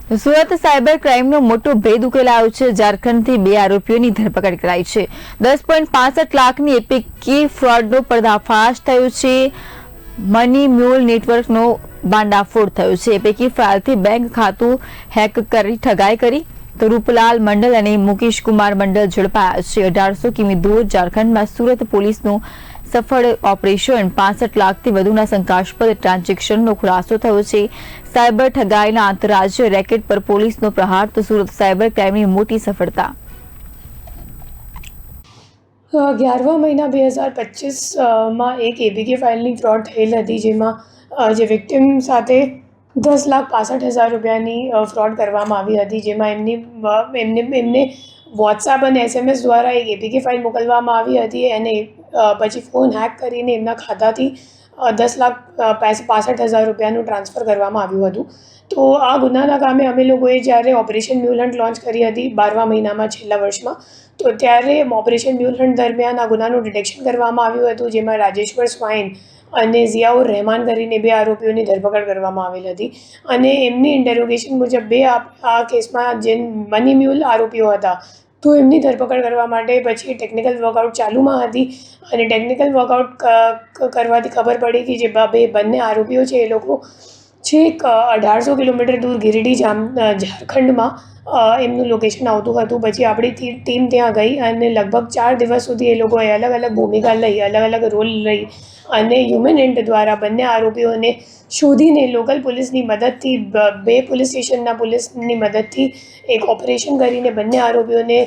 Surat cyber ક્રાઇમનો મોટો ભેદ ઉકેલાયો છે। ઝારખંડથી 2 આરોપીઓની ધરપકડ કરાઈ છે। 10.65 લાખની એપીકી ફ્રોડનો પર્દાફાશ થયો છે। મની મ્યુલ નેટવર્કનો બાંડાફોડ થયો છે। એપીકી ફ્રોડથી બેંક ખાતું હેક કરી ઠગાઈ કરી તો રૂપલાલ મંડલ અને મુકેશ કુમાર મંડલ ઝડપાયા છે। 1800 કિમી દૂર ઝારખંડમાં સુરત પોલીસનું સફળ ઓપરેશન 65 લાખથી વધુના શંકાસ્પદ ટ્રાન્ઝેક્શનનો ખુલાસો થયો છે। સાયબર ઠગાઈના આંતરરાજ્ય રેકેટ પર પોલીસનો પ્રહાર તો સુરત સાયબર ક્રાઇમની મોટી સફળતા। 11 મહિના 2025માં એક એપીકે ફાઇલની ફ્રોડ થયેલ હતી, જેમાં જે વિક્ટિમ સાથે 10,65,000 રૂપિયાની ફ્રોડ કરવામાં આવી હતી, જેમાં એમને વોટ્સએપ અને SMS દ્વારા એક એપીકે ફાઇલ મોકલવામાં આવી હતી અને પછી ફોન હેક કરીને એમના ખાતાથી 10,65,000 રૂપિયાનું ટ્રાન્સફર કરવામાં આવ્યું હતું। તો આ ગુનાના કામે અમે લોકોએ જ્યારે ઓપરેશન મ્યુલ હન્ટ લોન્ચ કરી હતી 12મા મહિનામાં છેલ્લા વર્ષમાં, તો ત્યારે ઓપરેશન મ્યુલ હન્ટ દરમિયાન આ ગુનાનું ડિટેક્શન કરવામાં આવ્યું હતું, જેમાં રાજેશ્વર સ્વાઈન અને ઝિયાઉર રહેમાન કરીને 2 આરોપીઓની ધરપકડ કરવામાં આવેલ હતી અને એમની ઇન્ટેરોગેશન મુજબ આ કેસમાં જે મની મ્યુલ આરોપીઓ હતા, તો એમની ધરપકડ કરવા માટે પછી ટેકનિકલ વર્કઆઉટ ચાલુમાં હતી અને ટેકનિકલ વર્કઆઉટ કરવાથી ખબર પડી કે જે બંને આરોપીઓ છે એ લોકો છેક 1800 કિલોમીટર દૂર ગિરિડીહ ઝારખંડમાં એમનું લોકેશન આવતું હતું। પછી આપણી ટીમ ત્યાં ગઈ અને લગભગ 4 દિવસ સુધી એ લોકોએ અલગ અલગ ભૂમિકા લઈ, અલગ અલગ રોલ લઈ અને હ્યુમન એન્ટ દ્વારા બંને આરોપીઓને શોધીને લોકલ પોલીસની મદદથી 2 પોલીસ સ્ટેશનના પોલીસની મદદથી એક ઓપરેશન કરીને બંને આરોપીઓને